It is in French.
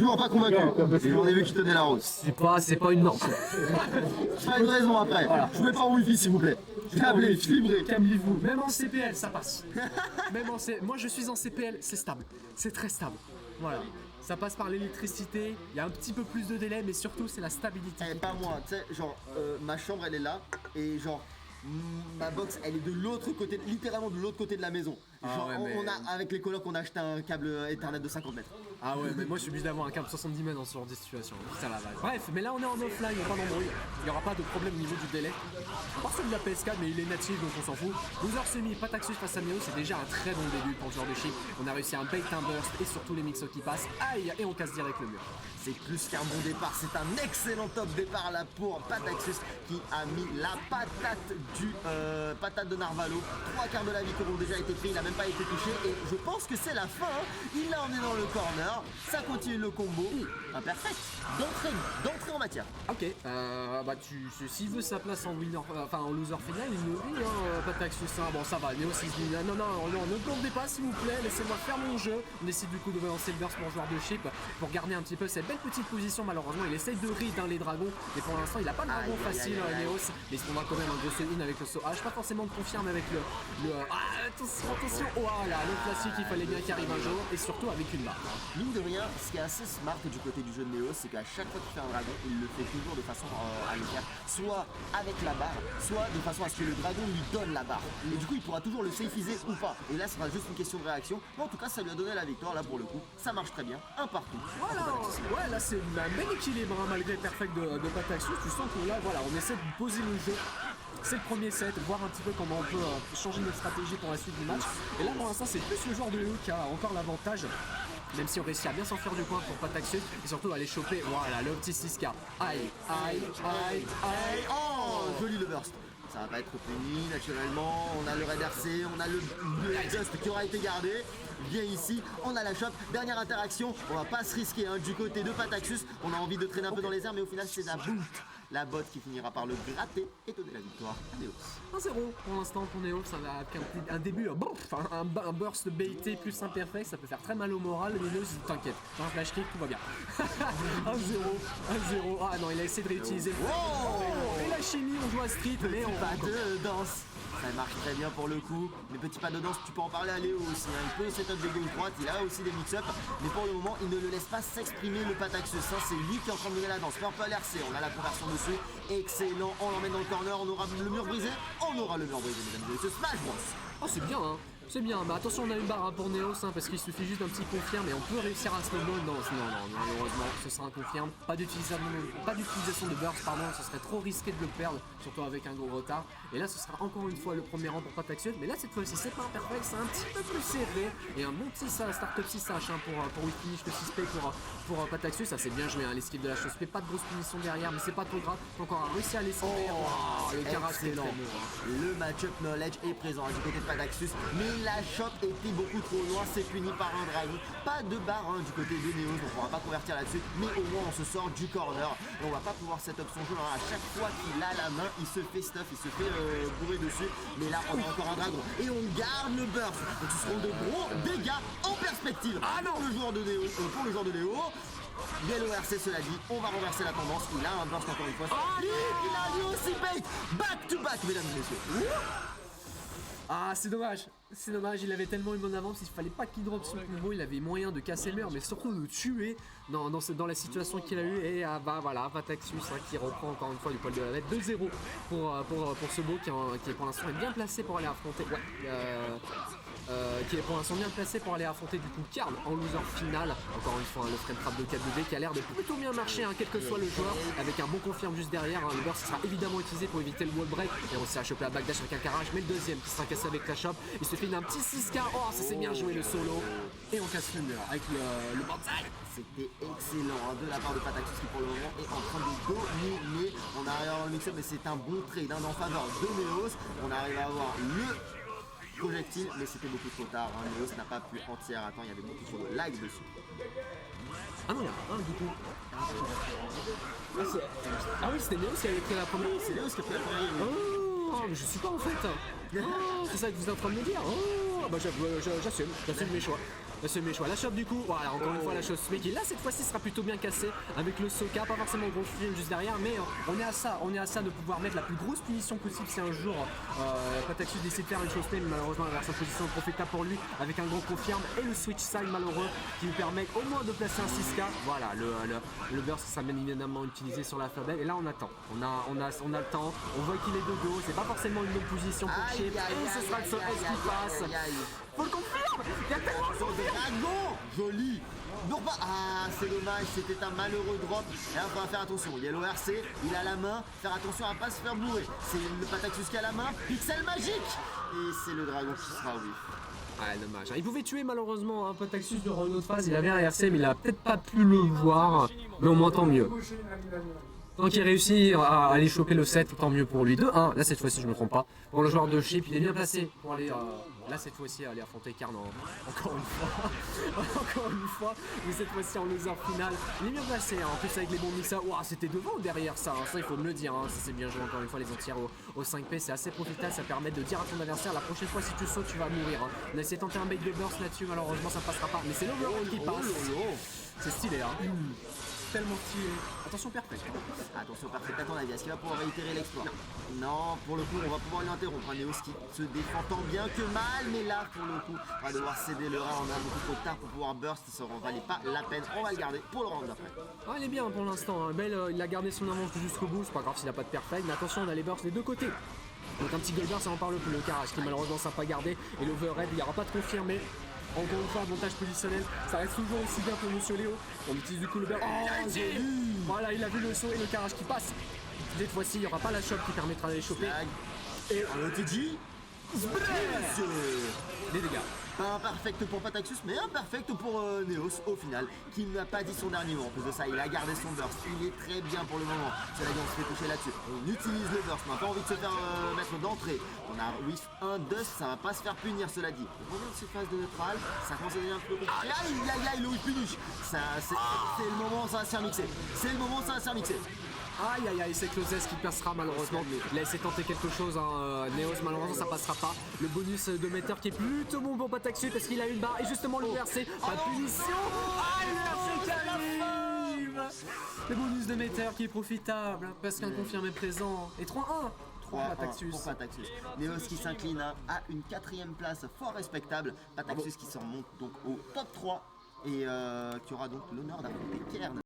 Toujours pas convaincu. On a vu que tu tenais la route. C'est pas une norme. Pas une raison après. Voilà. Je mets pas en wifi s'il vous plaît. Câblé, fibré. Câblez-vous. Même en CPL, ça passe. Moi, je suis en CPL, c'est stable. C'est très stable. Voilà. Ça passe par l'électricité, il y a un petit peu plus de délai, mais surtout, c'est la stabilité. Eh, pas moi, tu sais, genre, ma chambre elle est là, et genre, ma box elle est de l'autre côté, littéralement de l'autre côté de la maison. Genre, ouais, mais... on a, avec les colocs, on a acheté un câble Ethernet de 50 mètres. Ah ouais, mais moi je suis obligé d'avoir un câble 70 mètres dans ce genre de situation. Ça la vache. Bref, mais là on est en offline, il n'y a pas d'embrouille. Il n'y aura pas de problème au niveau du délai. À part celui de la PS4, mais il est natif donc on s'en fout. Loser semi, Pataxus face à Neo, c'est déjà un très bon début pour ce genre de chip. On a réussi un bait, un burst et surtout les mixos qui passent. Aïe, et on casse direct le mur. C'est plus qu'un bon départ, c'est un excellent top départ là pour Pataxus qui a mis la patate de Narvalo. 3/4 de la vie qui auront déjà été pris, il n'a même pas été touché et je pense que c'est la fin. Hein. Il l'a emmené dans le corner, ça continue le combo. Imperfect, d'entrée en matière. Ok, s'il veut sa place en winner, en loser final, il nous dit, Pataxus, hein. Bon ça va, Neo 6 non, ne tournez pas s'il vous plaît, laissez-moi faire mon jeu. On décide du coup de relancer le burst pour joueur de chip pour garder un petit peu cette belle petite position. Malheureusement il essaye de read les dragons, mais pour l'instant il n'a pas de dragon facile Neos, mais il se prendra quand même un gros in avec le saut H, pas forcément de confirme avec attention, oh là, le classique, il fallait bien qu'il arrive un jour, et surtout avec une barre. Mine de rien, ce qui est assez smart du côté du jeu de Neo, c'est qu'à chaque fois qu'il fait un dragon, il le fait toujours de façon à le faire soit avec la barre, soit de façon à ce que le dragon lui donne la barre. Et du coup, il pourra toujours le safeiser ou pas. Et là, ce sera juste une question de réaction. Mais en tout cas, ça lui a donné la victoire, là pour le coup. Ça marche très bien, un partout. Voilà, ouais, là c'est un bel équilibre, hein, malgré le perfect de Pataxus. Tu sens que là, voilà, on essaie de poser le jeu. C'est le premier set, voir un petit peu comment on peut changer notre stratégie pour la suite du match. Et là pour l'instant c'est plus le joueur de Léo qui a encore l'avantage. Même si on réussit à bien s'enfuir du coin pour Pataxus et surtout aller choper, voilà, le petit 6K. Aïe. Oh, joli le burst. Ça va pas être puni naturellement, on a le Red RC, on a le Dust qui aura été gardé. Viens ici, on a la shop, dernière interaction, on va pas se risquer hein, du côté de Pataxus, on a envie de traîner un peu dans les airs mais au final c'est la boot, la bot qui finira par le gratter et donner la victoire à Neos. 1-0 pour l'instant pour Neo, ça va avec un début, un burst baité plus imperfect, ça peut faire très mal au moral, mais Neo t'inquiète, dans un flash kick tout va bien. 1-0, ah non il a essayé de réutiliser le... Et la chimie, on joue à street, mais on pas de danse. Ça marche très bien pour le coup. Les petits pas de danse, tu peux en parler à Léo aussi. Hein. Il peut setup de gauche droite, il a aussi des mix-up. Mais pour le moment, il ne le laisse pas s'exprimer le Pataxus. Hein. C'est lui qui est en train de donner la danse. Purple RC, on a la conversion dessus. Excellent. On l'emmène dans le corner. On aura le mur brisé. On aura le mur brisé, mesdames et messieurs. Smash Bros. Oh, c'est bien, hein. C'est bien, mais attention, on a une barre hein, pour Neos, hein, parce qu'il suffit juste d'un petit confirme et on peut réussir à snowball. Non, malheureusement, ce sera un confirme. Pas d'utilisation de burst, pardon, ce serait trop risqué de le perdre, surtout avec un gros retard. Et là, ce sera encore une fois le premier rang pour Pataxus, mais là, cette fois-ci, c'est pas imperfect, c'est un petit peu plus serré. Et un bon petit start-up 6H hein, pour we finish le 6P pour Pataxus. Ça, c'est bien joué, hein, l'esquive de la chose. Pas de grosse punition derrière, mais c'est pas trop grave. Donc, on a réussi à laisser faire. Le caractère est très bon. Hein. Le match-up knowledge est présent hein, du côté de Pataxus, mais la shot était beaucoup trop loin, c'est puni par un dragon. Pas de barre hein, du côté de Neos, donc on va pas convertir là-dessus, mais au moins on se sort du corner et on va pas pouvoir setup son jeu. Hein. À chaque fois qu'il a la main, il se fait stuff, il se fait bourrer dessus, mais là on a encore un dragon et on garde le burst. Donc ce seront de gros dégâts en perspective. Ah non, le joueur de Léo, pour le joueur de Léo. Yellow RC cela dit, on va renverser la tendance, il a un burst encore une fois. Il a lui aussi bait, back to back mesdames et messieurs. Ah c'est dommage, il avait tellement une bonne avance, il fallait pas qu'il drop son combo, il avait moyen de casser le mur, mais surtout de tuer dans la situation qu'il a eu. Et voilà, Pataxus hein, qui reprend encore une fois du poil de la bête. 2-0 pour ce beau qui est pour l'instant bien placé pour aller affronter. Qui est pour l'instant bien placé pour aller affronter du coup Karl en loser final. Encore une fois, hein, le frame trap de 4-2D qui a l'air de plutôt bien marcher, hein, quel que soit le joueur, avec un bon confirme juste derrière. Hein, le burst sera évidemment utilisé pour éviter le wall break. Et on s'est chopé la backdash avec un carrage, mais le deuxième qui sera cassé avec la shop. Il suffit d'un petit 6K. Oh, ça c'est bien joué le solo. Et on casse le mur avec le banzai. C'était excellent hein, de la part de Pataxus qui pour le moment est en train de dominer. On arrive à avoir le mix-up, mais c'est un bon trade hein, en faveur de Neos. On arrive à avoir le projectile, mais c'était beaucoup trop tard. Hein. Neos n'a pas pu entière. Attends, il y avait beaucoup trop de lag dessus. Ah non, il y a un du coup. Ah oui, c'était Neos qui avait pris la première. C'est Neos qui a pris la première. Oh, mais je suis pas en fait. Oh, c'est ça que vous êtes en train de me dire. Oh, bah j'assume mes choix. semi-choix. La chope du coup, voilà, encore une fois la chope qui là cette fois-ci sera plutôt bien cassée avec le Soka, pas forcément gros film juste derrière, mais on est à ça de pouvoir mettre la plus grosse punition possible si un jour Pataxus décide de faire une chose telle, malheureusement la version position profitable pour lui avec un gros confirme et le switch side malheureux qui lui permet au moins de placer un 6K. Voilà, le burst sera bien évidemment utilisé sur la faible et là on attend, on a le temps, on voit qu'il est de dos, c'est pas forcément une bonne position pour Chip et ce sera le seul S qui passe. Faut le confirmer. Il y a tellement de dragon. Joli. Non pas. Ah, c'est dommage, c'était un malheureux drop. Et là, il faudra faire attention. Yellow RC, il a la main. Faire attention à ne pas se faire bourrer. C'est le Pataxus qui a la main. Pixel magique. Et c'est le dragon qui sera oui. Ah, dommage. Il pouvait tuer malheureusement un Pataxus durant une autre phase. Il avait un RC, mais il a peut-être pas pu le voir. Mais au moins, tant mieux. Tant qu'il réussit à aller choper le 7, tant mieux pour lui. 2-1, là cette fois-ci je me trompe pas. Pour le joueur de Chip, il est bien placé pour aller, là cette fois-ci aller affronter Karn encore une fois. Encore une fois, mais cette fois-ci en loser final. Il est bien placé, hein. En plus avec les bons mixers. Wow, c'était devant ou derrière ça, hein. Ça il faut me le dire, hein. Ça c'est bien joué encore une fois les entières au 5P, c'est assez profitable, ça permet de dire à ton adversaire la prochaine fois si tu sautes tu vas mourir. Hein. On a essayé de tenter un bait de burst là-dessus, malheureusement ça passera pas. Mais c'est l'overroll qui passe. C'est stylé, hein. Tellement stylé. Attention perfect. Attention perfect, à ton avis, est-ce qu'il va pouvoir réitérer l'exploit? Non, pour le coup, on va pouvoir l'interrompre. Un Neos qui se défend tant bien que mal, mais là, pour le coup, on va devoir céder le round. On a beaucoup trop tard pour pouvoir burst, ça en valait pas la peine. On va le garder pour le round d'après. Ah, il est bien pour l'instant. Hein. Bell, il a gardé son avance jusqu'au bout. C'est pas grave s'il a pas de perfect, mais attention, on a les bursts des deux côtés. Donc un petit Goldberg, ça en parle plus. Le Karage qui malheureusement ça n'a pas gardé. Et l'overhead, il n'y aura pas de confirmé. Encore une fois, avantage positionnel, ça reste toujours aussi bien pour Monsieur Léo. On utilise du coup le Goldberg. Oh, voilà, il a vu le saut et le Karage qui passe. Cette fois-ci, il n'y aura pas la chope qui permettra d'aller choper. Et un OTG. Des dégâts. Pas imperfect pour Pataxus, mais imperfect pour Neos au final, qui n'a pas dit son dernier mot. En plus de ça, il a gardé son burst. Il est très bien pour le moment. C'est là qu'on se fait toucher là-dessus. On utilise le burst. On n'a pas envie de se faire mettre d'entrée. On a whiff un dust, ça va pas se faire punir, cela dit. On revient de cette phase de neutral. Ça commence à devenir un peu compliqué. Aïe, le whiff punish. C'est le moment, ça va se faire mixer. C'est le moment, ça va se faire mixer. Aïe, c'est Closes qui passera malheureusement. Il a essayé de tenter quelque chose, hein. Neos malheureusement ça passera pas. Le bonus de Meter qui est plutôt bon pour Pataxus parce qu'il a une barre et justement le VRC, pas de punition. Le VRC qui arrive. Le bonus de Meter qui est profitable parce qu'un confirmé est présent. Et 3-1 pour Pataxus. Neos qui s'incline à une 4ème place fort respectable. Pataxus qui se remonte donc au top 3 et qui aura donc l'honneur d'affronter Kern.